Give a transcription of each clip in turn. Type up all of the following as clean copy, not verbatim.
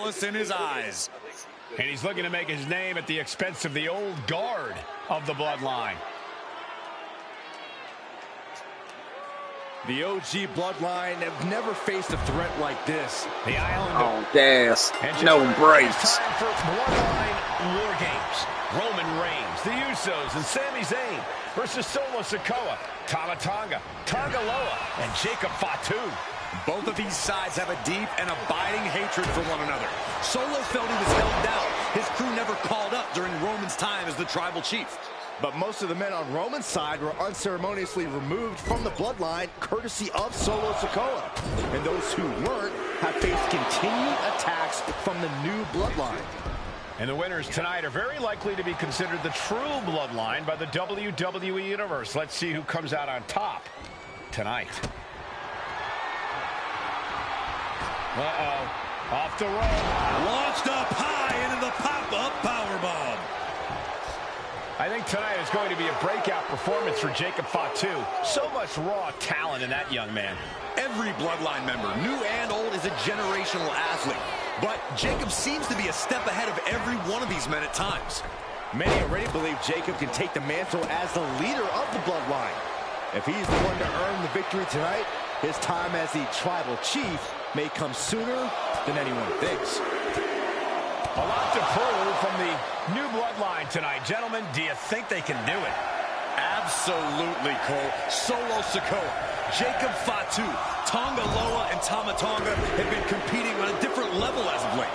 malice in his eyes. And he's looking to make his name at the expense of the old guard of the bloodline. The OG bloodline have never faced a threat like this. The island. Oh, gas. No breaks. Time for Bloodline War Games. Roman Reigns, the Usos, and Sami Zayn versus Solo Sikoa, Tama Tonga, Tonga Loa, and Jacob Fatu. Both of these sides have a deep and abiding hatred for one another. Solo felt he was held down. His crew never called up during Roman's time as the tribal chief. But most of the men on Roman's side were unceremoniously removed from the bloodline courtesy of Solo Sikoa. And those who weren't have faced continued attacks from the new bloodline. And the winners tonight are very likely to be considered the true bloodline by the WWE Universe. Let's see who comes out on top tonight. Uh-oh. Off the rope. Launched up high into the pop-up powerbomb. I think tonight is going to be a breakout performance for Jacob Fatu. So much raw talent in that young man. Every bloodline member, new and old, is a generational athlete. But Jacob seems to be a step ahead of every one of these men at times. Many already believe Jacob can take the mantle as the leader of the bloodline. If he's the one to earn the victory tonight, his time as the tribal chief may come sooner than anyone thinks. A lot to prove from the new bloodline tonight. Gentlemen, do you think they can do it? Absolutely, Cole. Solo Sikoa, Jacob Fatu, Tonga Loa, and Tama Tonga have been competing on a different level as of late.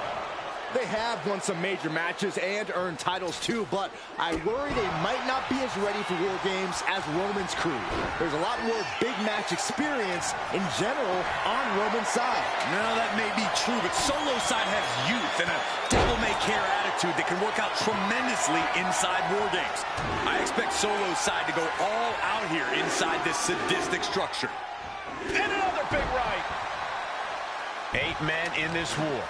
They have won some major matches and earned titles too, but I worry they might not be as ready for War Games as Roman's crew. There's a lot more big match experience in general on Roman's side. Now that may be true, but Solo's side has youth and a devil-may-care attitude that can work out tremendously inside War Games. I expect Solo's side to go all out here inside this sadistic structure. And another big right. 8 men in this war.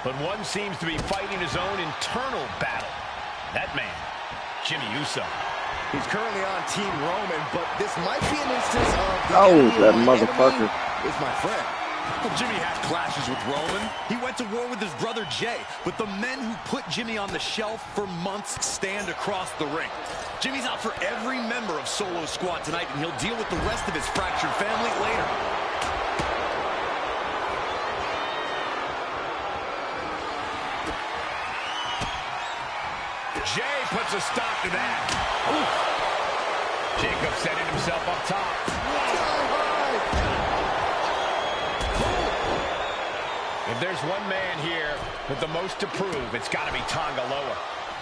But one seems to be fighting his own internal battle. That man, Jimmy Uso. He's currently on Team Roman, but this might be an instance of that motherfucker is my friend. Well, Jimmy had clashes with Roman. He went to war with his brother Jay, but the men who put Jimmy on the shelf for months stand across the ring. Jimmy's out for every member of Solo's squad tonight, and he'll deal with the rest of his fractured family later. Jay puts a stop to that. Ooh. Jacob setting himself up top. If there's one man here with the most to prove, it's got to be Tonga Loa.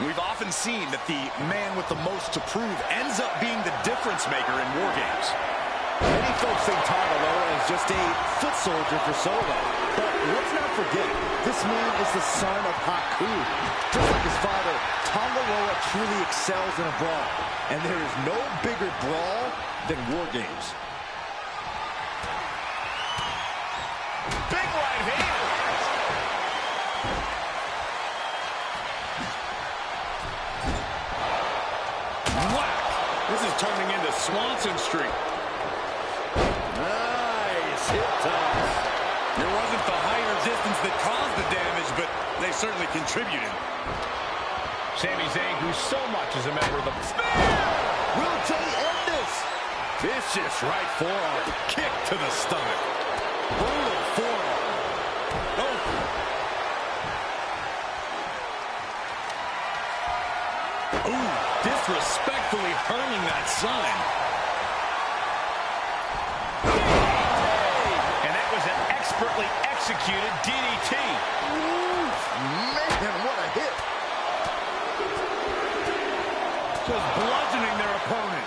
We've often seen that the man with the most to prove ends up being the difference maker in War Games. Many folks think Tonga Loa is just a foot soldier for Solo. But let's not forget, this man is the son of Haku. Just like his father, Tonga Loa truly excels in a brawl. And there is no bigger brawl than War Games. Big right hand. Whack! This is turning into Swanson Street. Nice hip toss. It wasn't the height or distance that caused the damage, but they certainly contributed. Sami Zayn, who so much is a member of the... Will Jay end this? Vicious right forearm. Kick to the stomach. Brutal forearm. Oh. Ooh, disrespectfully hurling that sign. And that was an expertly executed DDT. Ooh, man, what a hit. Just bludgeoning their opponent.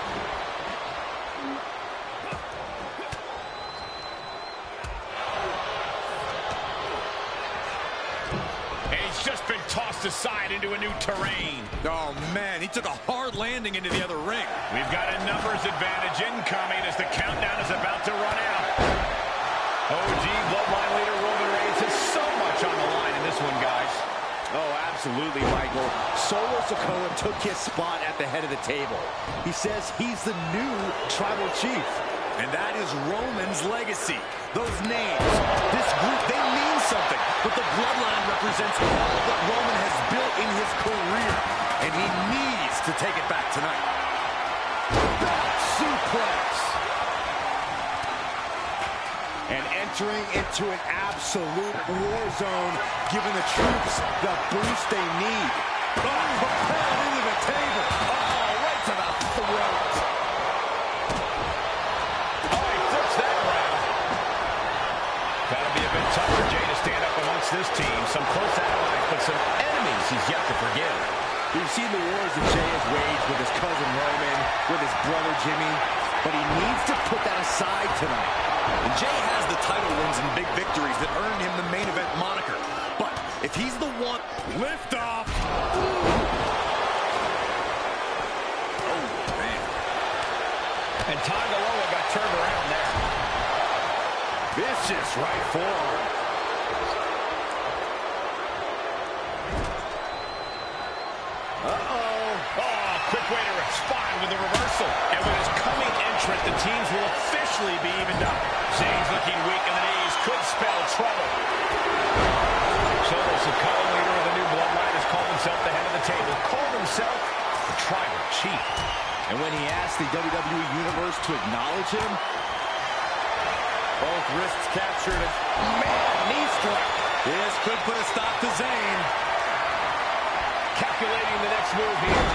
And he's just been tossed aside into a new terrain. Oh, man, he took a hard landing into the other ring. We've got a numbers advantage incoming as the countdown is about to run out. OG Bloodline leader Roman Reigns has so much on the line in this one, guys. Oh, absolutely, Michael. Solo Sikoa took his spot at the head of the table. He says he's the new tribal chief. And that is Roman's legacy. Those names, this group, they mean something. But the bloodline represents all that Roman has built in his career. And he needs to take it back tonight. Back suplex. And entering into an absolute war zone, giving the troops the boost they need. Propelled into the table. Oh, right to the throat. Oh, he flips that around. Gotta be a bit tough for Jay to stand up amongst this team. Some close allies, but some enemies he's yet to forgive. We've seen the wars that Jay has waged with his cousin Roman, with his brother Jimmy, but he needs to put that aside tonight. And Jay has the title wins and big victories that earned him the main event moniker. But if he's the one... Lift off! Oh, man. And Tanga Loa got turned around there. Vicious right forearm. Quick way to respond with the reversal. And with his coming entrant, the teams will officially be evened up. Zayn's looking weak in the knees. Could spell trouble. Solo Sikoa, leader of the new bloodline, has called himself the head of the table. Called himself the tribal chief. And when he asked the WWE Universe to acknowledge him, both wrists captured. Man, knee strike. This could put a stop to Zayn. Calculating the next move here.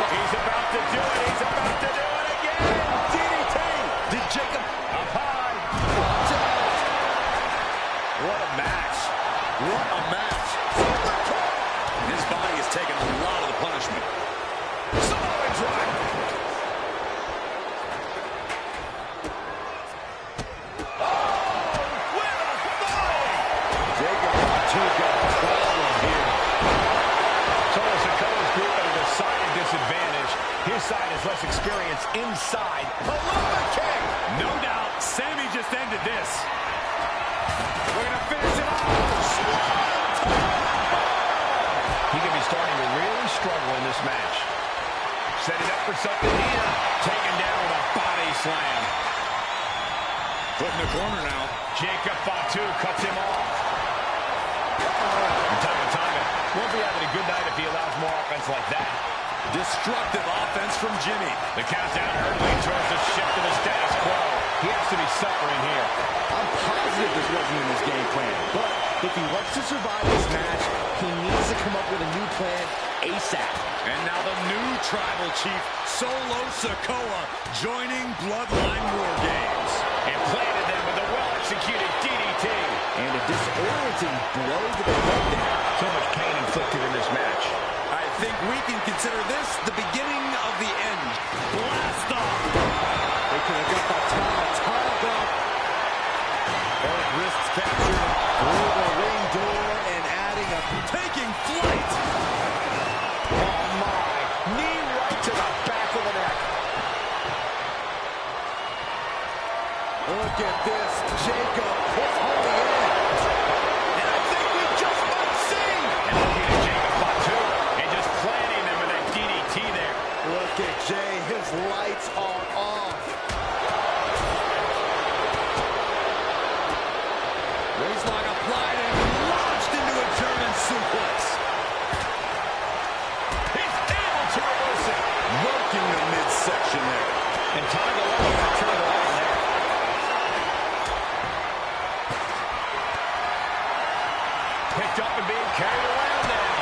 He's about to do it. He's about to do it again. DDT. Did Jacob up high? What a match. What a match. His body has taken a lot of the punishment. Samoa drive. His side has less experience inside. Paloma kick! No doubt, Sammy just ended this. We're going to finish it off. He could be starting to really struggle in this match. Setting up for something here. Taken down with a body slam. Put in the corner now. Jacob Fatu cuts him off. And Tanga won't be having a good night if he allows more offense like that. Destructive offense from Jimmy. The countdown hurtling towards the shift of the status quo. He has to be suffering here. I'm positive this wasn't in his game plan, but if he wants to survive this match, he needs to come up with a new plan ASAP. And now the new tribal chief, Solo Sikoa, joining Bloodline War Games. And planted them with a well-executed DDT. And a disorienting blow to the head there. So much pain inflicted in this match. I think we can consider this the beginning of the end. Blast off! They could have got that Tanga. Both wrists captured through the ring door and adding a taking flight. Oh my! Knee right to the back of the neck. Look at this, Jacob. It's holding in. And I think we just might see. And looking at Jacob Fatu and just planting them with that DDT there. Look at Jay. His lights are off. Waistlock applied and launched into a German suplex. He's able to reverse it. Working the midsection there. And Tanga Loa turned around there. Picked up and being carried around there.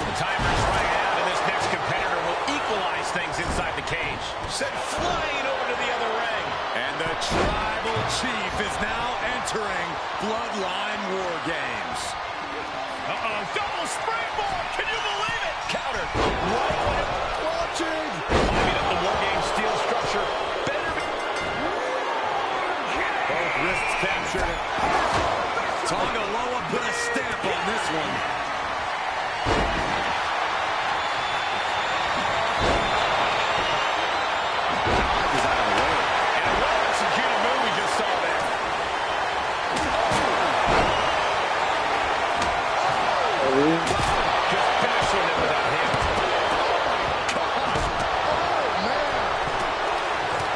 The timer's running out, and this next competitor will equalize things inside the cage. Sent flying over to the other ring. And the tribal chief is now entering Bloodline War Games. Uh-oh, double springboard! Can you believe it? Counter. Right. Watching. Climbing up the War Games steel structure. Better be... Both wrists captured. Tanga Loa put a stamp on this one.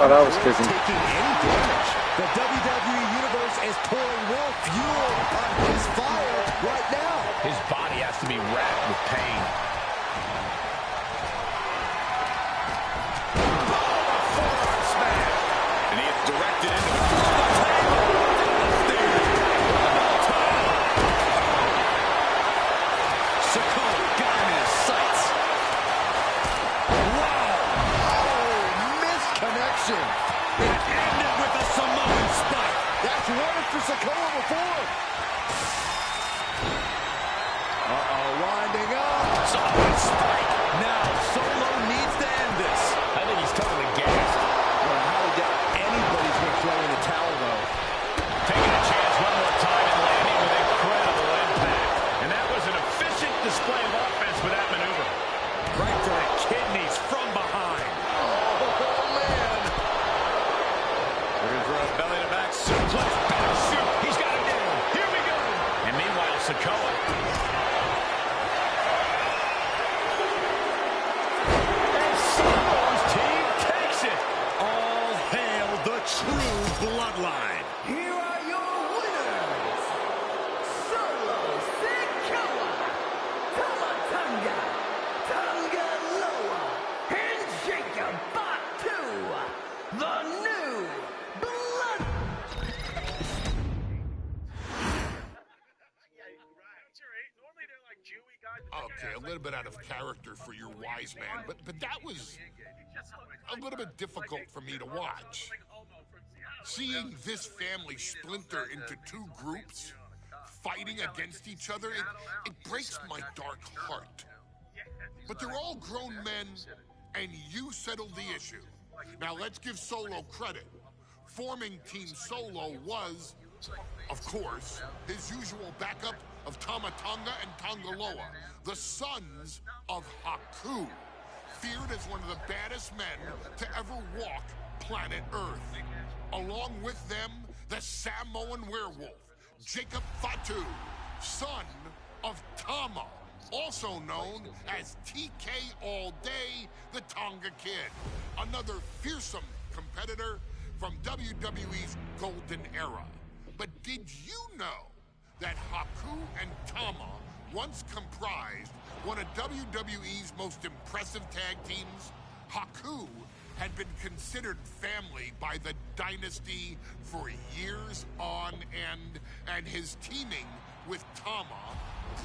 Oh, that was kissing. Taking any damage. The WWE Universe is pouring more fuel on his fire right now. His body has to be racked with pain. Forearm smash. And he is directed into the Sikoa got him in his sights. Wow. Oh, misconnection. It ended with a Samoan spike. That's worked for Sikoa before. Uh-oh, winding up. Samoan spike. Now Solo needs to end this. I think he's totally gassed. Well, I highly doubt anybody's going to throw in the towel, though. Taking a chance one more time and landing with incredible impact. And that was an efficient display of offense with that maneuver. Right to the kidneys from behind. Oh, man. Looking for a belly-to-back suplex. Back shoot. He's got it down. Here we go. And meanwhile, Sikoa. And Solo's team takes it. All hail the true bloodline. Here are your winners, Solo Sikoa, Tama Tonga Loa, and Jacob Batu, the new blood. Okay, a little bit out of character for your wise man, but that was a little bit difficult for me to watch. Seeing this family splinter into two groups, fighting against each other, it breaks my dark heart. But they're all grown men, and you settled the issue. Now let's give Solo credit. Forming Team Solo was, of course, his usual backup of Tama Tonga and Tonga Loa, the sons of Haku, feared as one of the baddest men to ever walk planet Earth. Along with them, the Samoan werewolf, Jacob Fatu, son of Tama, also known as TK All Day, the Tonga Kid, another fearsome competitor from WWE's golden era. But did you know that Haku and Tama once comprised one of WWE's most impressive tag teams? Haku had been considered family by the Dynasty for years on end, and his teaming with Tama,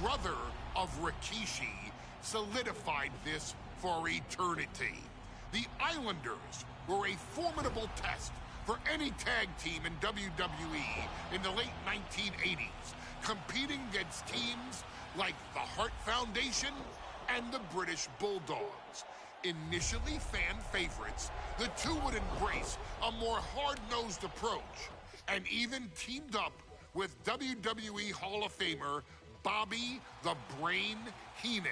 brother of Rikishi, solidified this for eternity. The Islanders were a formidable test for any tag team in WWE in the late 1980s, competing against teams like the Hart Foundation and the British Bulldogs. Initially fan favorites, the two would embrace a more hard-nosed approach and even teamed up with WWE Hall of Famer Bobby the Brain Heenan,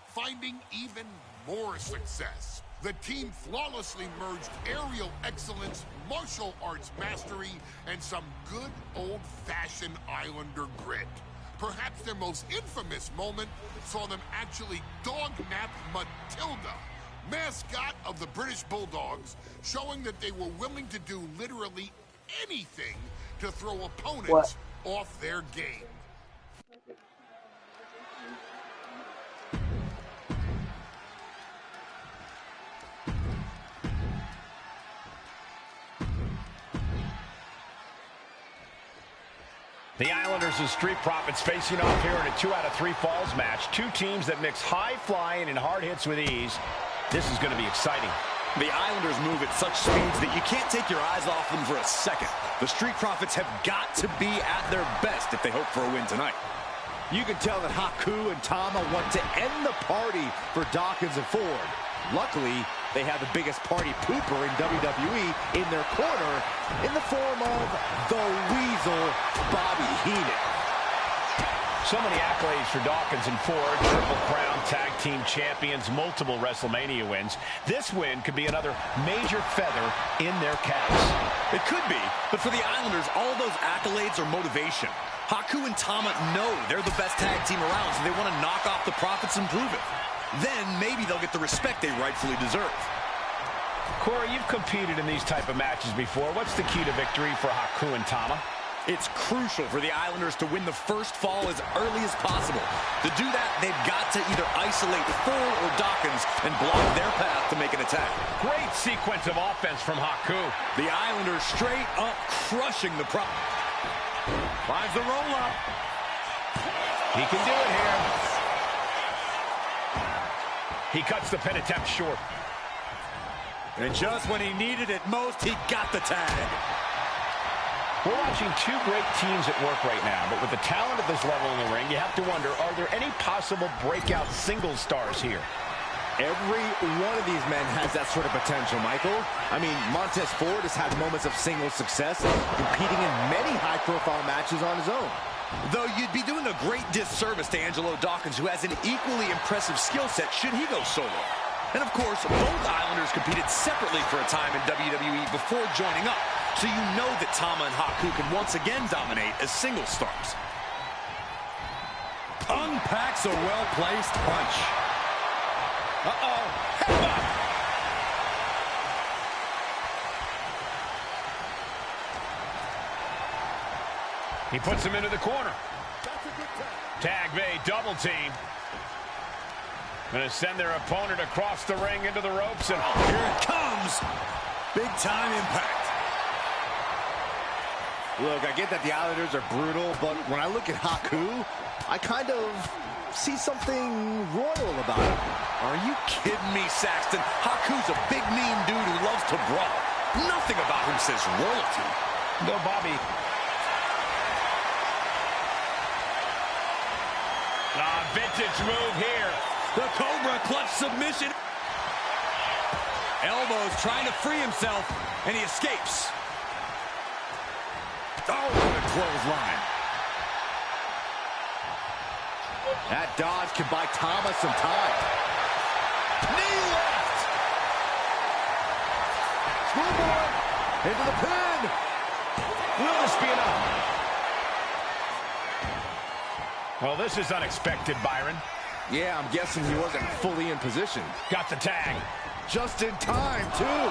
finding even more success. The team flawlessly merged aerial excellence, martial arts mastery, and some good old-fashioned Islander grit. Perhaps their most infamous moment saw them actually dog-nap Matilda, mascot of the British Bulldogs, showing that they were willing to do literally anything to throw opponents off their game. The Islanders and Street Profits facing off here in a 2 out of 3 falls match. Two teams that mix high flying and hard hits with ease. This is going to be exciting. The Islanders move at such speeds that you can't take your eyes off them for a second. The Street Profits have got to be at their best if they hope for a win tonight. You can tell that Haku and Tama want to end the party for Dawkins and Ford. Luckily, they have the biggest party pooper in WWE in their corner in the form of the Weasel, Bobby Heenan. So many accolades for Dawkins and Ford. Triple Crown Tag Team Champions, multiple WrestleMania wins. This win could be another major feather in their caps. It could be, but for the Islanders, all those accolades are motivation. Haku and Tama know they're the best tag team around, so they want to knock off the Profits and prove it. Then maybe they'll get the respect they rightfully deserve. Corey, you've competed in these type of matches before. What's the key to victory for Haku and Tama? It's crucial for the Islanders to win the first fall as early as possible. To do that, they've got to either isolate Ford or Dawkins and block their path to make an attack. Great sequence of offense from Haku. The Islanders straight up crushing the prop. Finds the roll-up. He can do it here. He cuts the pin attempt short. And just when he needed it most, he got the tag. We're watching two great teams at work right now, but with the talent at this level in the ring, you have to wonder, are there any possible breakout single stars here? Every one of these men has that sort of potential, Michael. I mean, Montez Ford has had moments of single success, competing in many high-profile matches on his own. Though you'd be doing a great disservice to Angelo Dawkins, who has an equally impressive skill set should he go solo. And of course, both Islanders competed separately for a time in WWE before joining up. So you know that Tama and Haku can once again dominate as single stars. Unpacks a well-placed punch. Uh-oh. Headbutt. He puts him into the corner. Tag made, double team. Going to send their opponent across the ring into the ropes, and here it comes. Big time impact. Look, I get that the Islanders are brutal, but when I look at Haku, I kind of see something royal about him. Are you kidding me, Saxton? Haku's a big, mean dude who loves to brawl. Nothing about him says royalty. Go, Bobby. Vintage move here. The Cobra clutch submission. Elbows trying to free himself, and he escapes. Oh, what a clothesline. That dodge can buy Tama some time. Knee left. Screwball into the pin. Will this be enough? Well, this is unexpected, Byron. Yeah, I'm guessing he wasn't fully in position. Got the tag. Just in time, too.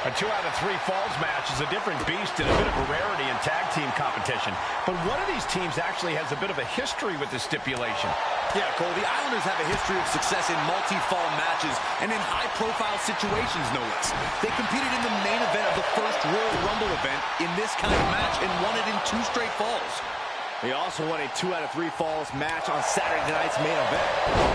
A 2 out of 3 falls match is a different beast and a bit of a rarity in tag team competition. But one of these teams actually has a bit of a history with this stipulation. Yeah, Cole, the Islanders have a history of success in multi-fall matches and in high-profile situations, no less. They competed in the main event of the first Royal Rumble event in this kind of match and won it in 2 straight falls. They also won a 2 out of 3 falls match on Saturday night's main event.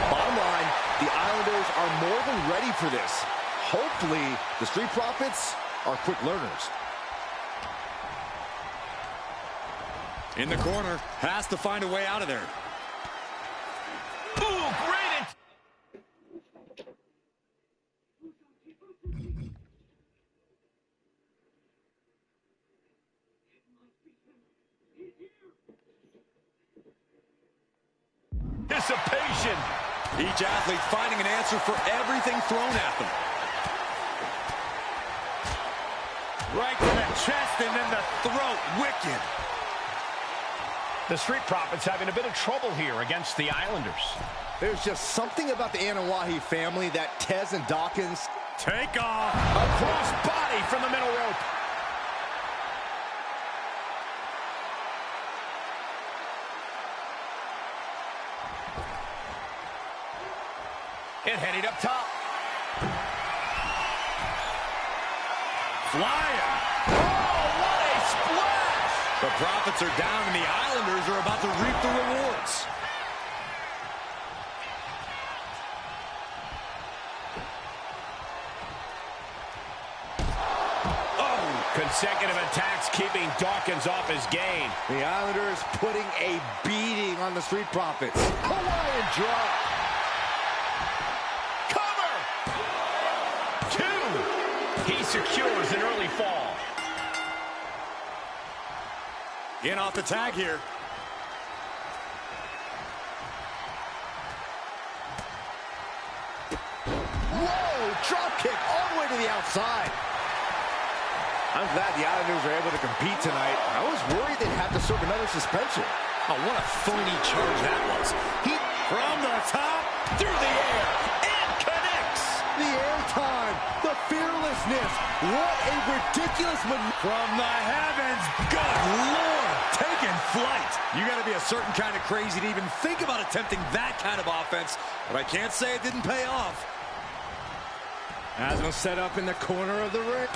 Bottom line, the Islanders are more than ready for this. Hopefully, the Street Profits are quick learners. In the corner, has to find a way out of there. Ooh, great! Dissipation. Each athlete finding an answer for everything thrown at them. Right to the chest and then the throat. Wicked. The Street Profits having a bit of trouble here against the Islanders. There's just something about the Anawahi family that Tez and Dawkins take off. A cross body from the middle rope. And heading up top. Flying. Oh, what a splash! The Profits are down and the Islanders are about to reap the rewards. Oh, consecutive attacks keeping Dawkins off his game. The Islanders putting a beating on the Street Profits. Hawaiian drop. He secures an early fall. In off the tag here. Whoa, drop kick all the way to the outside. I'm glad the Islanders are able to compete tonight. I was worried they'd have to serve another suspension. Oh, what a phony charge that was. He from the top, through the air, and connects. the airtime, the fearlessness. What a ridiculous maneuver. From the heavens, good Lord, taking flight. You got to be a certain kind of crazy to even think about attempting that kind of offense, but I can't say it didn't pay off. Asma set up in the corner of the ring.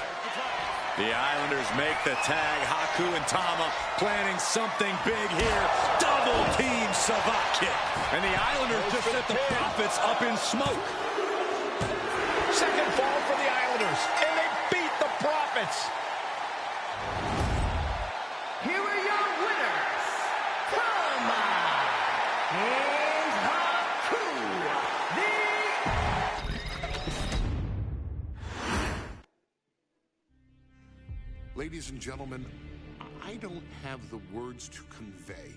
The Islanders make the tag. Haku and Tama planning something big here. Double team Savate kick. And the Islanders just set the Profits up in smoke. Second fall for the Islanders, and they beat the Profits. Here are your winners, Tama and Haku. Ladies and gentlemen, I don't have the words to convey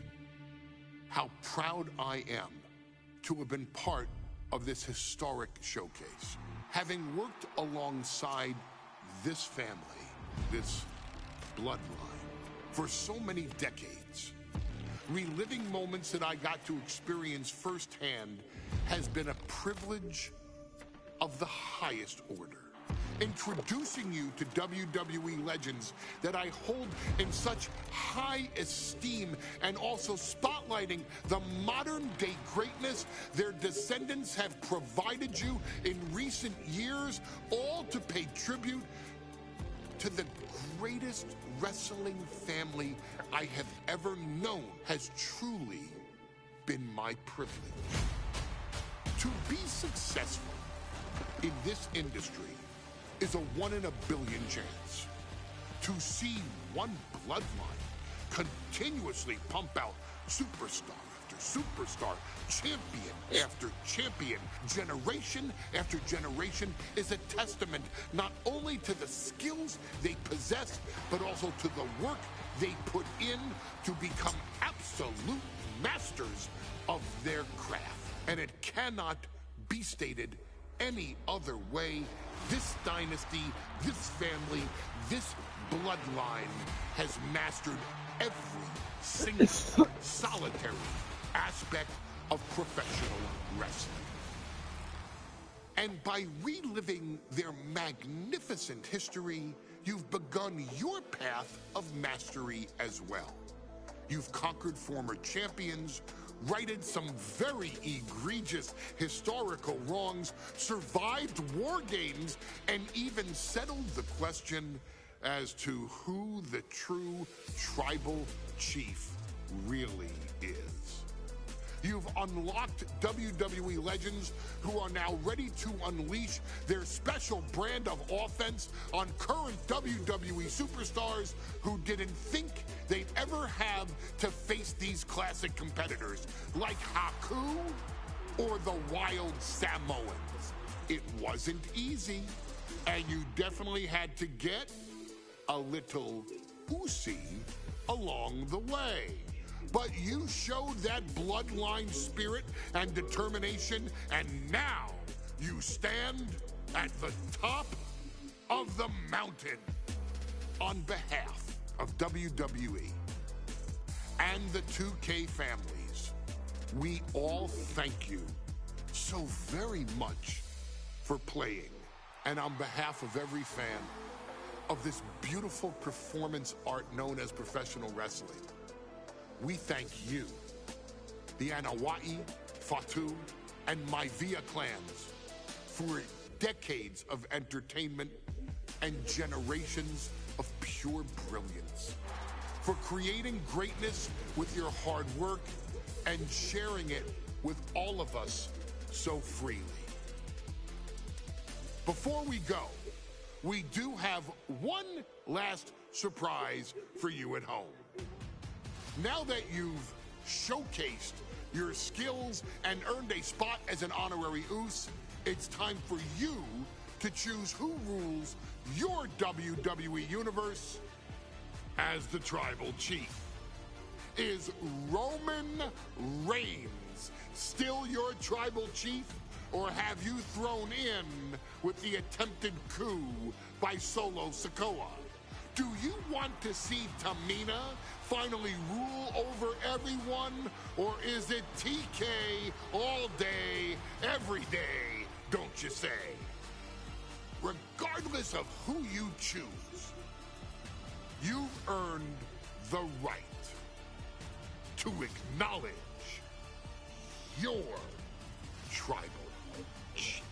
how proud I am to have been part of this historic showcase. Having worked alongside this family, this bloodline, for so many decades, reliving moments that I got to experience firsthand has been a privilege of the highest order. Introducing you to WWE legends that I hold in such high esteem, and also spotlighting the modern day greatness their descendants have provided you in recent years, all to pay tribute to the greatest wrestling family I have ever known, has truly been my privilege. To be successful in this industry is a 1 in a billion chance. To see one bloodline continuously pump out superstar after superstar, champion after champion, generation after generation, is a testament not only to the skills they possess, but also to the work they put in to become absolute masters of their craft. And it cannot be stated any other way. This dynasty, this family, this bloodline has mastered every single solitary aspect of professional wrestling. And by reliving their magnificent history, you've begun your path of mastery as well. You've conquered former champions, righted some very egregious historical wrongs, survived war games, and even settled the question as to who the true tribal chief really is. You've unlocked WWE legends who are now ready to unleash their special brand of offense on current WWE superstars who didn't think they'd ever have to face these classic competitors like Haku or the Wild Samoans. It wasn't easy, and you definitely had to get a little oozy along the way. But you showed that bloodline spirit and determination, and now you stand at the top of the mountain. On behalf of WWE and the 2K families, we all thank you so very much for playing. And on behalf of every fan of this beautiful performance art known as professional wrestling, we thank you, the Anawai, Fatu, and Maivia clans, for decades of entertainment and generations of pure brilliance, for creating greatness with your hard work and sharing it with all of us so freely. Before we go, we do have one last surprise for you at home. Now that you've showcased your skills and earned a spot as an honorary Oos, it's time for you to choose who rules your WWE universe as the Tribal Chief. Is Roman Reigns still your Tribal Chief, or have you thrown in with the attempted coup by Solo Sikoa? Do you want to see Tamina finally rule over everyone, or is it TK all day, every day, don't you say? Regardless of who you choose, you've earned the right to acknowledge your tribal chief.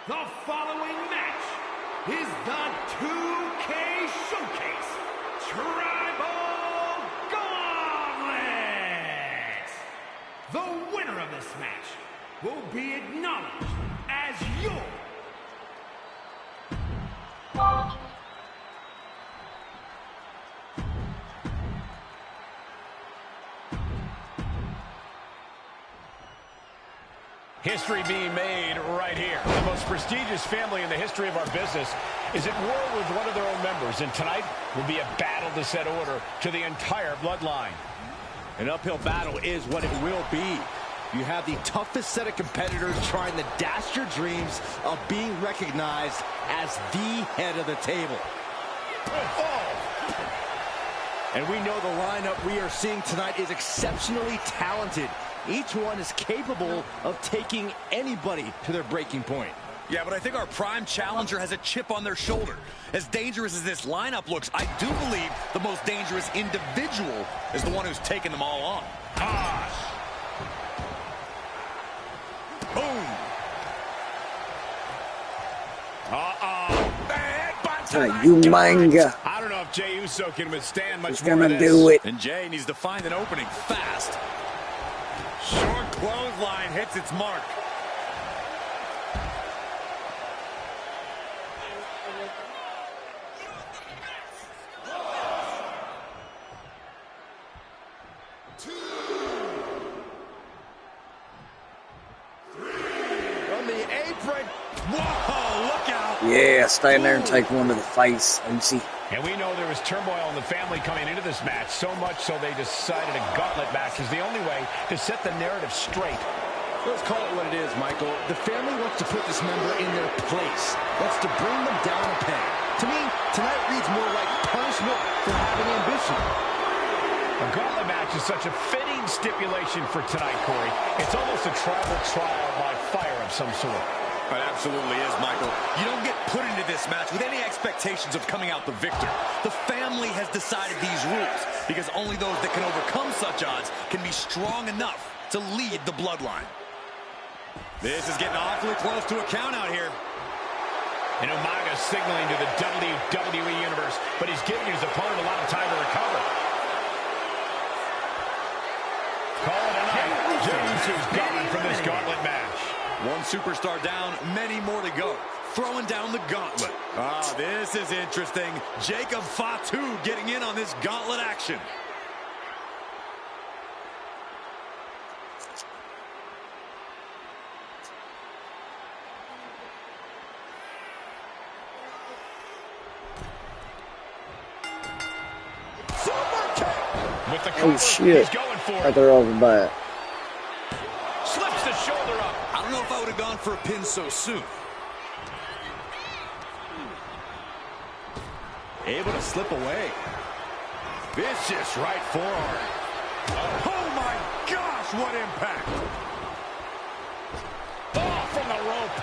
The following match is the 2K Showcase Tribal Gauntlet. The winner of this match will be acknowledged as your history being made right here. The most prestigious family in the history of our business is at war with one of their own members, and tonight will be a battle to set order to the entire bloodline. An uphill battle is what it will be. You have the toughest set of competitors trying to dash your dreams of being recognized as the head of the table. And we know the lineup we are seeing tonight is exceptionally talented. Each one is capable of taking anybody to their breaking point. Yeah, but I think our prime challenger has a chip on their shoulder. As dangerous as this lineup looks, I do believe the most dangerous individual is the one who's taken them all on. Boom. You manga. I don't know if Jey Uso can withstand much He's more gonna of this. do it. And Jey needs to find an opening fast. Short clothesline hits its mark. From the apron. Whoa, look out. Yeah, stay in there and take one to the face, Lucy. And we know there was turmoil in the family coming into this match, so much so they decided a gauntlet match is the only way to set the narrative straight. Let's call it what it is, Michael. The family wants to put this member in their place. Wants to bring them down a peg. To me, tonight reads more like punishment for having ambition. A gauntlet match is such a fitting stipulation for tonight, Corey. It's almost a tribal trial by fire of some sort. It absolutely is, Michael. You don't get put into this match with any expectations of coming out the victor. The family has decided these rules because only those that can overcome such odds can be strong enough to lead the bloodline. This is getting awfully close to a count out here. And Umaga signaling to the WWE Universe, but he's giving his opponent a lot of time to recover. Call it a night. Jey Uso's gone from this gauntlet match. One superstar down, many more to go. Throwing down the gauntlet. Ah, this is interesting. Jacob Fatu getting in on this gauntlet action. With the Oh shit. He's going for Right it. there over back. Slips the shoulder up. I don't know if I would have gone for a pin so soon. Able to slip away. Vicious right forearm. Oh my gosh, what impact! Oh, from the rope.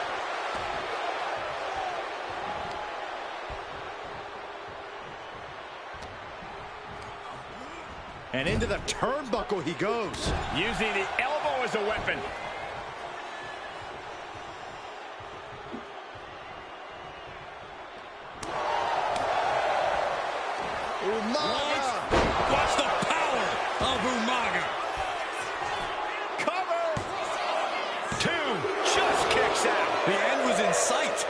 And into the turnbuckle he goes. Using the elbow as a weapon. Umaga. Watch the power of Umaga. Cover. Two. Just kicks out. The end was in sight.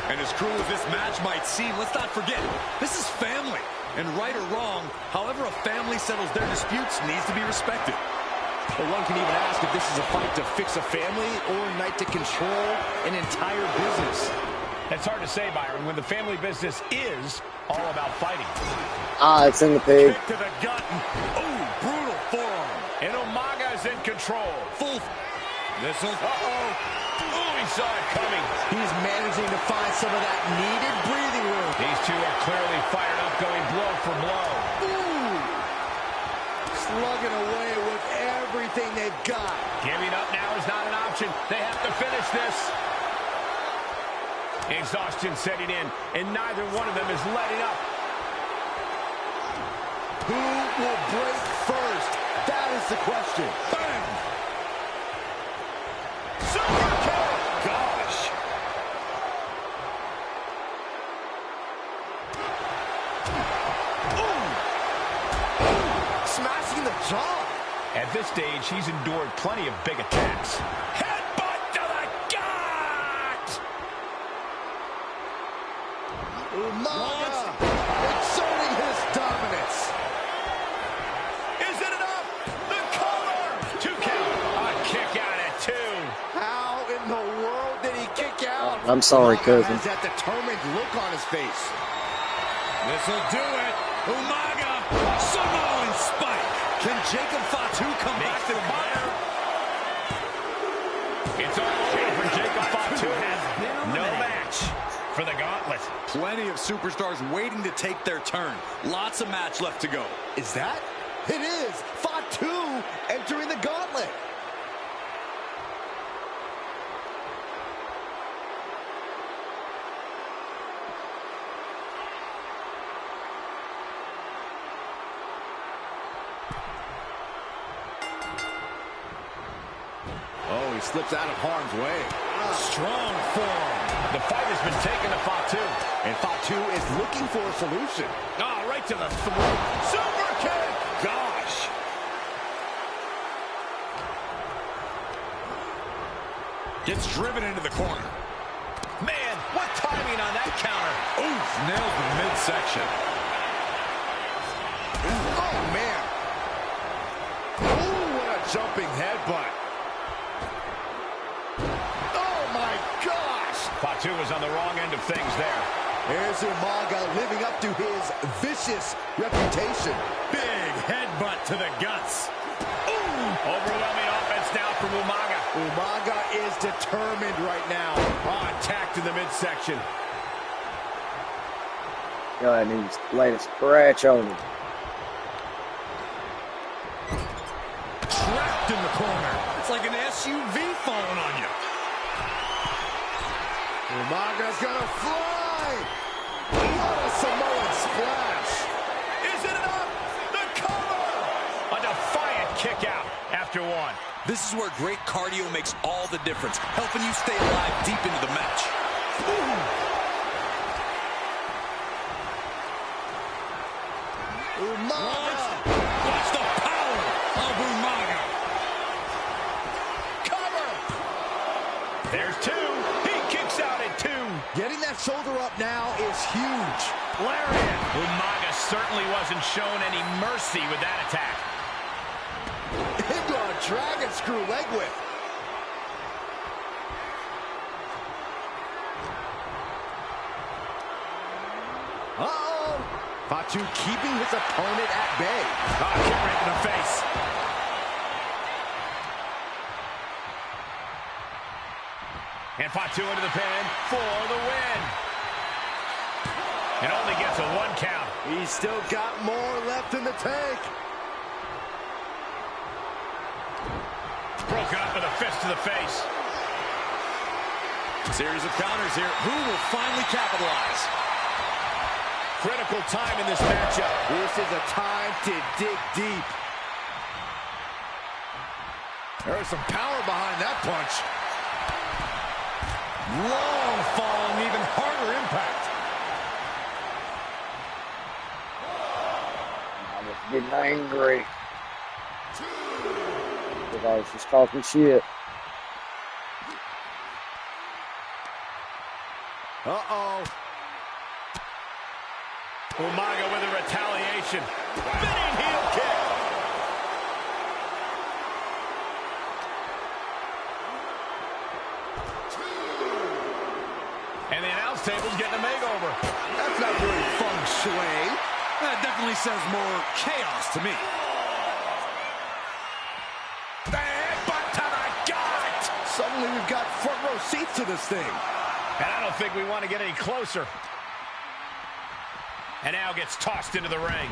And as cruel as this match might seem, let's not forget, this is family. And right or wrong, however a family settles their disputes needs to be respected. But one can even ask if this is a fight to fix a family or a night to control an entire business. It's hard to say, Byron, when the family business is all about fighting. It's in the pig. Kick to the gut. Ooh, brutal forearm. And Umaga's in control. Full. Missile. Oh, he saw it coming. He's managing to find some of that needed breathing room. These two are clearly fired up, going blow for blow. Ooh. Slugging away with everything they've got. Giving up now is not an option. They have to finish this. Exhaustion setting in, and neither one of them is letting up. Who will break first? That is the question. Bang! Super kick! Gosh! Ooh. Smashing the jaw. At this stage, he's endured plenty of big attacks. Headbutt to the gut! Umaga exerting his dominance. Is it enough? The cover! 2 count. A kick out at 2. How in the world did he kick out? I'm sorry, Umaga cousin. has that determined look on his face. This'll do it. Umaga, Samoan spike. Can Jacob Fatu come back to the fire? It's all over for Jacob Fatu. No match for the gauntlet. Plenty of superstars waiting to take their turn. Lots of match left to go. Is that? It is. Fatu entering the gauntlet. Oh, he slips out of harm's way. Strong forearm. The fight has been taken to Fatu. And Fatu is looking for a solution. Oh, right to the throat. Super kick! Gosh! Gets driven into the corner. Man, what timing on that counter. Oof, nails the midsection. Oh, man. Ooh, what a jumping headbutt. Oh, my gosh. Fatu was on the wrong end of things there. Here's Umaga living up to his vicious reputation. Big headbutt to the guts. Ooh, overwhelming offense now from Umaga. Umaga is determined right now. Oh, attacked in the midsection. Go ahead and just lay a scratch on him. Trapped in the corner. It's like an SUV falling on you. Umaga's gonna fly. What a Samoan splash. Is it enough? The cover! A defiant kick out after 1. This is where great cardio makes all the difference, helping you stay alive deep into the match. Umaga. Watch the power of Umaga. Cover. There's 2. He kicks out at 2. Getting that shoulder up now is huge. Lariat. Umaga certainly wasn't shown any mercy with that attack. Into a dragon screw leg whip. Uh-oh. Fatu keeping his opponent at bay. Oh, kick right in the face. And Fatu into the pin for the win. It only gets a 1 count. He's still got more left in the tank. Broken up with a fist to the face. Series of counters here. Who will finally capitalize? Critical time in this matchup. This is a time to dig deep. There's some power behind that punch. Long fall and even harder impact. I was getting angry. Because I was just talking shit. Uh-oh. Umaga with a retaliation. Spinning heel kick. And the announce table's getting a makeover. That's not very feng shui. That definitely says more chaos to me. The headbutt to the gut! Suddenly we've got front row seats to this thing. And I don't think we want to get any closer. And now gets tossed into the ring.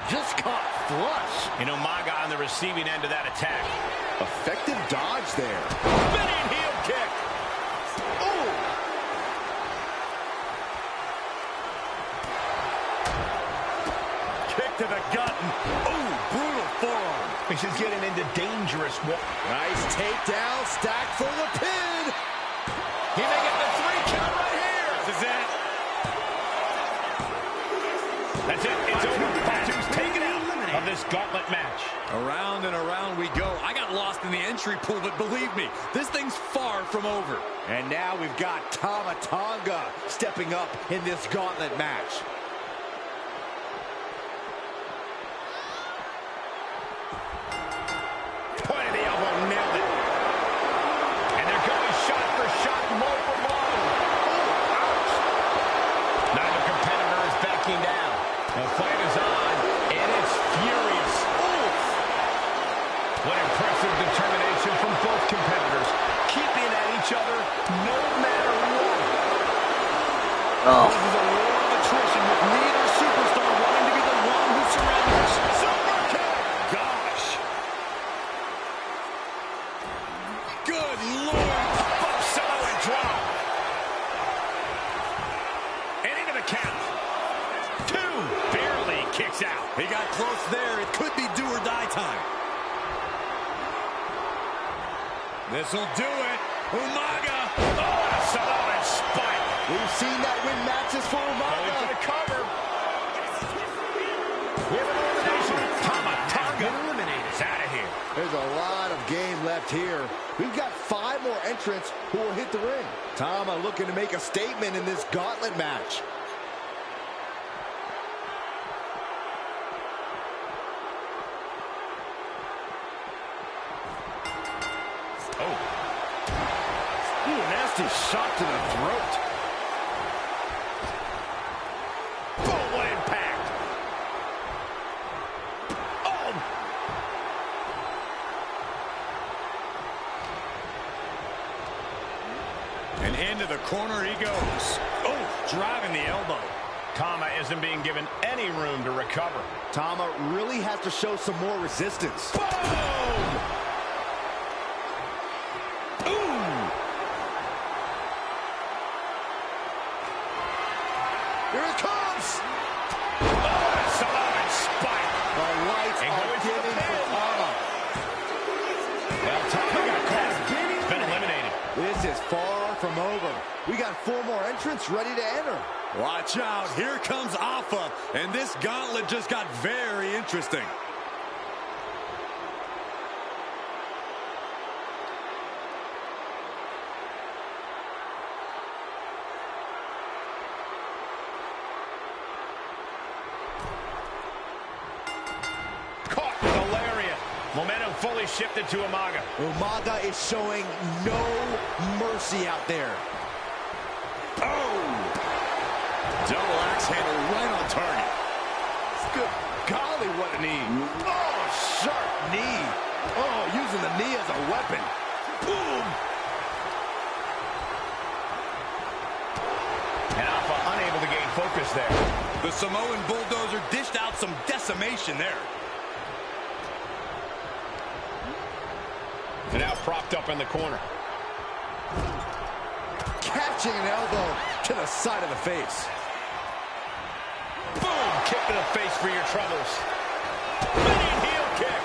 Just caught flush. You know, Umaga on the receiving end of that attack. Effective dodge there. Spinning heel kick. Oh! Kick to the gut. Oh, brutal forearm. This is getting into dangerous work. Nice takedown, stack for the pin. He may get the 3 count right here. This is it. That's it. It's over. Fatu's taken out of this gauntlet match. Around and around we go. I got lost in the entry pool, but believe me, this thing's far from over. And now we've got Tama Tonga stepping up in this gauntlet match. Point of the elbow, nailed it. And they're going shot for shot, blow for blow. Ouch. Neither competitor is backing down. The fight is on, and it's furious. Oof. What impressive determination from both competitors, keeping at each other no matter what. Oh. This is a war of attrition with neither superstar wanting to be the one who surrenders. Super kick! Gosh. Good Lord. Up Samoan drop. And into the count. 2. Barely kicks out. He got close there. It could be do or die time. This'll do it. Umaga. Oh, a Samoan spike. We've seen that win matches for Going for Umaga. the cover. We have an elimination. Tama Tonga is out of here. There's a lot of game left here. We've got 5 more entrants who will hit the ring. Tama looking to make a statement in this gauntlet match. Oh, Ooh, nasty shot to the throat. oh, what impact. Oh. And into the corner he goes. Oh, driving the elbow. Tama isn't being given any room to recover. Tama really has to show some more resistance. Boom! Here it comes! Oh, Samoan spike. The lights And are going for the dimming for pin. Tama. Well, Tama got caught. He's been eliminated. This is far from over. We got 4 more entrants ready to enter. Watch out. Here comes Alpha. And this gauntlet just got very interesting. Caught with a lariat. Momentum fully shifted to Umaga. Umaga is showing no mercy out there. Oh! Double axe handle right on target. Good golly, what a knee. Oh, sharp knee. Oh, using the knee as a weapon. Boom! And Alpha unable to gain focus there. The Samoan bulldozer dished out some decimation there. And now propped up in the corner. Catching an elbow to the side of the face. Boom! Kick to the face for your troubles. Spinning heel kick.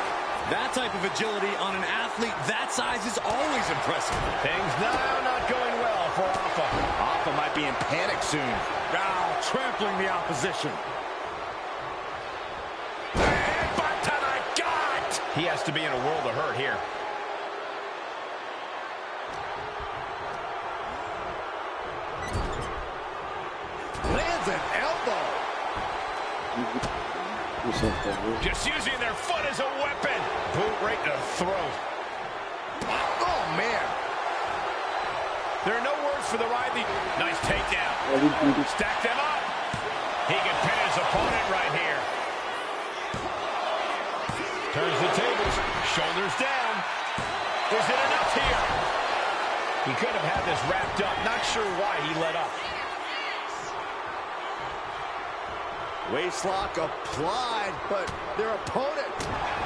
That type of agility on an athlete that size is always impressive. Things now not going well for Alpha. Alpha might be in panic soon. Now trampling the opposition. Headbutt to the gut. He has to be in a world of hurt here. Lands an elbow. Just using their foot as a weapon. Boot right to the throat. Oh, man. There are no words for the Riley. Nice takedown. Stack them up. He can pin his opponent right here. Turns the tables. Shoulders down. Is it enough here? He could have had this wrapped up. Not sure why he let up. Waistlock applied, but their opponent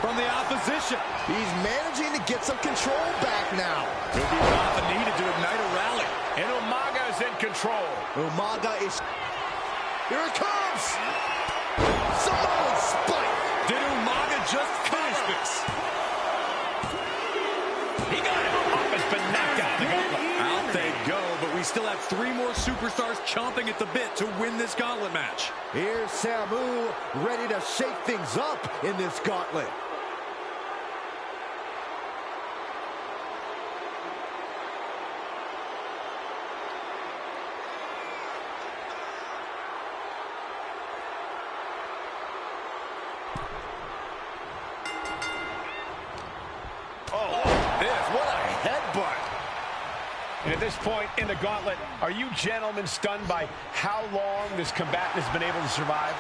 from the opposition. He's managing to get some control back now. He'll be often needed to ignite a rally. And Umaga is in control. Umaga is... Here it comes! Samoan spike! Did Umaga just finish this? He got it. Has been knocked out. Out they go, but we still have 3 more superstars chomping at the bit to win this gauntlet match. Here's Samu, ready to shake things up in this gauntlet. And at this point in the gauntlet, are you gentlemen stunned by how long this combatant has been able to survive?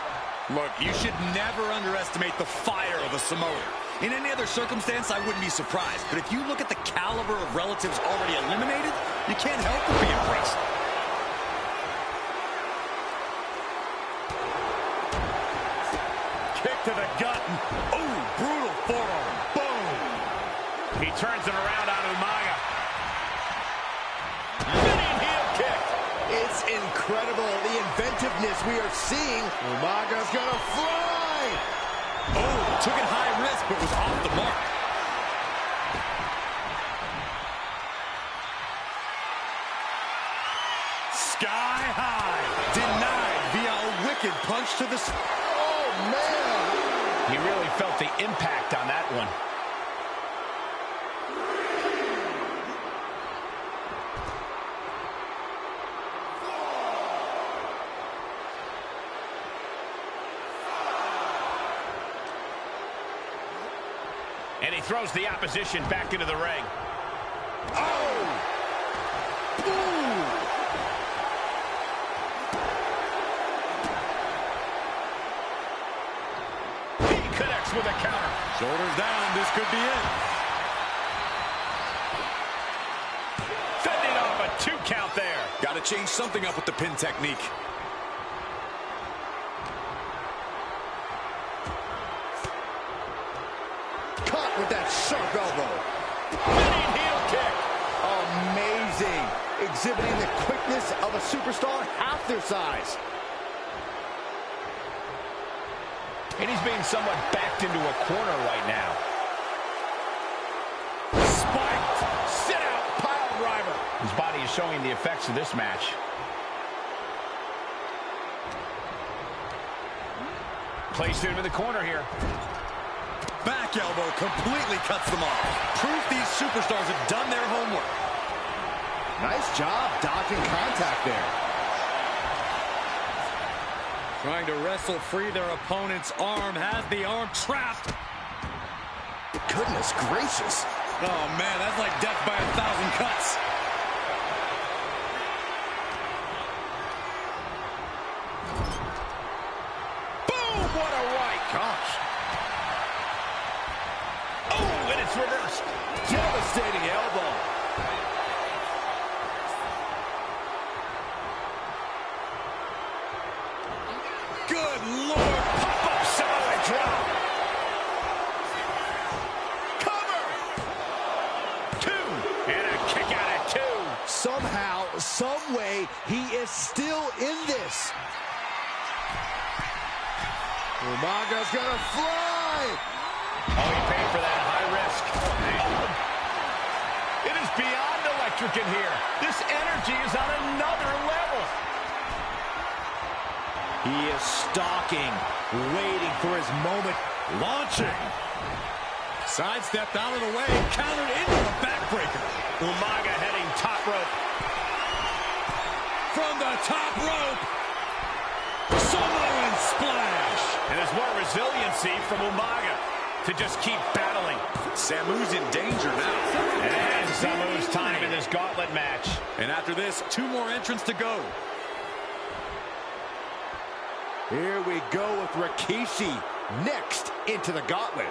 Look, you should never underestimate the fire of a Samoan. In any other circumstance, I wouldn't be surprised. But if you look at the caliber of relatives already eliminated, you can't help but be impressed. Kick to the gut. Oh, brutal forearm. Boom. He turns it around on Umaga. It's incredible, the inventiveness we are seeing. Umaga's gonna fly! Oh, took it high risk, but was off the mark. Sky high. Denied via a wicked punch to the... Oh, man! He really felt the impact on that one. And he throws the opposition back into the ring. Oh! Ooh! He connects with a counter. Shoulders down, this could be it. Fending off a 2 count there. Got to change something up with the pin technique. With that sharp elbow. Running heel kick. Amazing. Exhibiting the quickness of a superstar half their size. And he's being somewhat backed into a corner right now. Spiked. Sit out. Pile driver. His body is showing the effects of this match. Placed him in the corner here. Back elbow completely cuts them off. Proof these superstars have done their homework. Nice job dodging contact there. Trying to wrestle free their opponent's arm. Has the arm trapped. Goodness gracious. Oh, man, that's like death by 1,000 cuts. Boom! What a right. Gosh. Oh, and it's reversed. Devastating elbow. Good Lord. Pop-up Samoan drop. Cover. 2. And a kick out at 2. Somehow, some way, he is still in this. Umaga's gonna fly. Oh, he paid for that high risk. Oh. It is beyond electric in here. This energy is on another level. He is stalking, waiting for his moment. Launching. Sidestepped out of the way. Countered into the backbreaker. Umaga heading top rope. From the top rope. Samoan splash. And there's more resiliency from Umaga. to just keep battling. Samu's in danger now. And Samu's time in this gauntlet match. And after this, 2 more entrants to go. Here we go with Rikishi next into the gauntlet.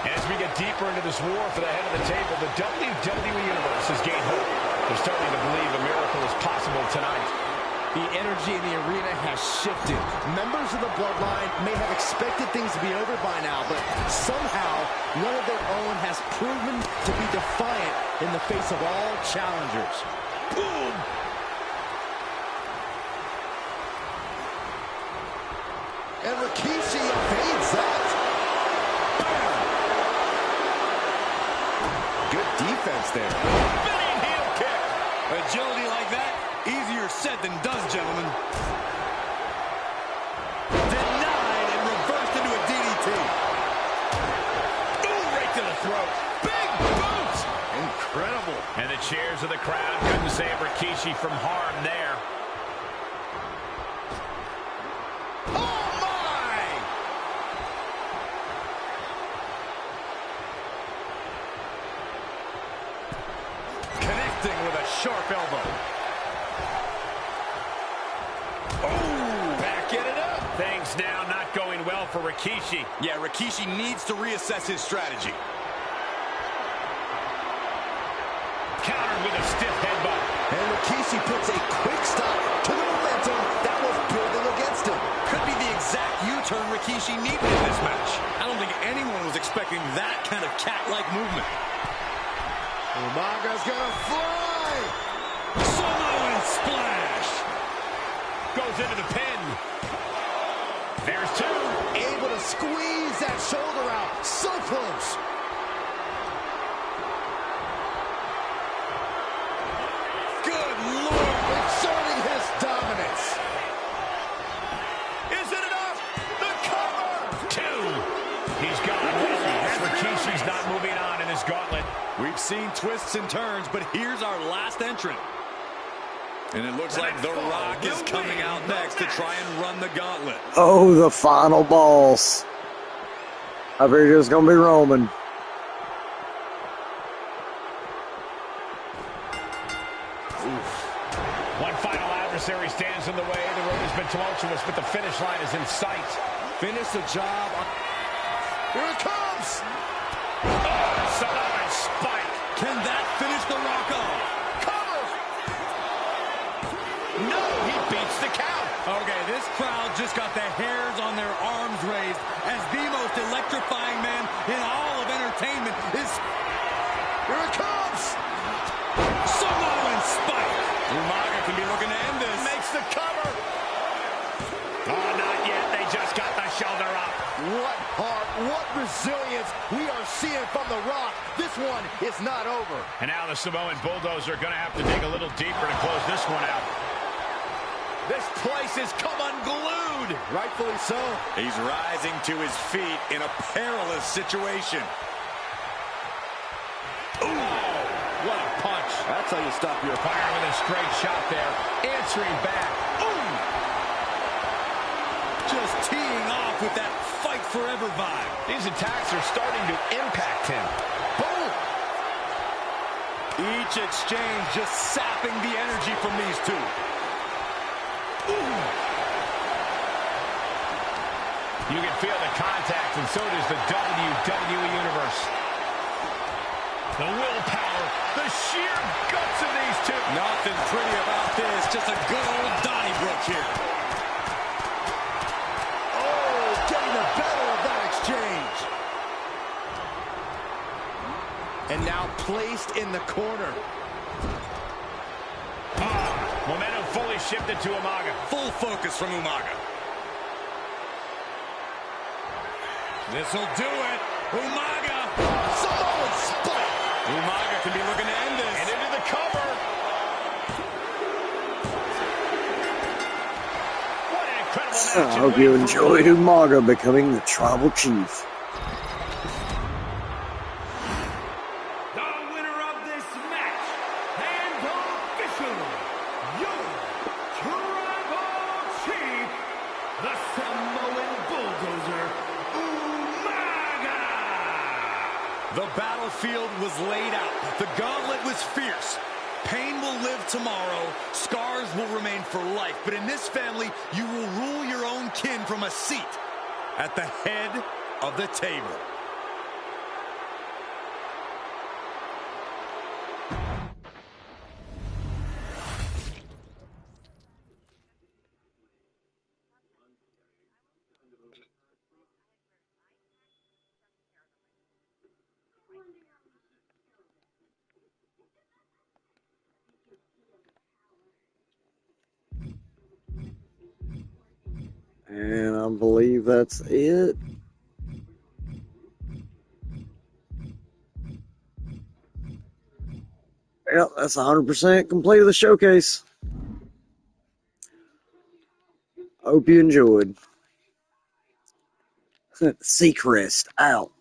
As we get deeper into this war for the head of the table, the WWE Universe has gained hope. They're starting to believe a miracle is possible tonight. The energy in the arena has shifted. Members of the Bloodline may have expected things to be over by now, but somehow one of their own has proven to be defiant in the face of all challengers. Boom! And Rikishi evades that. Good defense there. Spinning heel kick. Agility like that, easier said than done, gentlemen. Denied and reversed into a DDT. Ooh, right to the throat. Big boots. Incredible. And the cheers of the crowd couldn't save Rikishi from harm there. Oh, my! Connecting with a sharp elbow. Oh, backing it up. Things now not going well for Rikishi. Yeah, Rikishi needs to reassess his strategy. Countered with a stiff headbutt. And Rikishi puts a quick stop to the momentum that was building against him. Could be the exact U-turn Rikishi needed in this match. I don't think anyone was expecting that kind of cat-like movement. Umaga's gonna fly! Samoan splash! Goes into the pin. There's 2. Able to squeeze that shoulder out. So close. Good Lord! Exerting his dominance. Is it enough? The cover! 2. He's gone. And Rikishi's not moving on in this gauntlet. We've seen twists and turns, but here's our last entrant. And it looks like The Rock is coming out next to try and run the gauntlet. Oh, the final boss. I figured it was going to be Roman. One final adversary stands in the way. The road has been tumultuous, but the finish line is in sight. Finish the job. Here it comes! Samoan spike. Can that finish The Rock off? Cover. No, he beats the count. Okay, this crowd just got the hairs on their arms raised as the most electrifying man in all of entertainment is... Here it comes! Samoan spike! Umaga can be looking to end this. Makes the cover. Oh, not yet. They just got the shoulder up. What heart, what resilience we are seeing from The Rock. This one is not over. And now the Samoan Bulldozer are going to have to dig a little deeper to close this one out. This place has come unglued. Rightfully so. He's rising to his feet in a perilous situation. Ooh, what a punch. That's how you stop your opponent. Fire with a straight shot there. Answering back. Ooh. Just teeing off with that fight forever vibe. These attacks are starting to impact him. Boom! Each exchange just sapping the energy from these two. Ooh. You can feel the contact, and so does the WWE Universe. The willpower, the sheer guts of these two. Nothing pretty about this, just a good old Donnybrook here. Oh, getting the better of that exchange. And now placed in the corner. Momentum fully shifted to Umaga. Full focus from Umaga. This'll do it. Umaga. Samoan spike. Umaga can be looking to end this. And into the cover. What an incredible I hope you enjoyed Umaga becoming the tribal chief. The winner of this match, and officially, your tribal chief, the Samoan Bulldozer, Umaga! The battlefield was laid out. The gauntlet was fierce. Pain will live tomorrow. Scars will remain for life. But in this family, you will rule your own kin from a seat at the head of the table. And I believe that's it. Yep, that's 100% complete of the showcase. Hope you enjoyed. Seacrest out.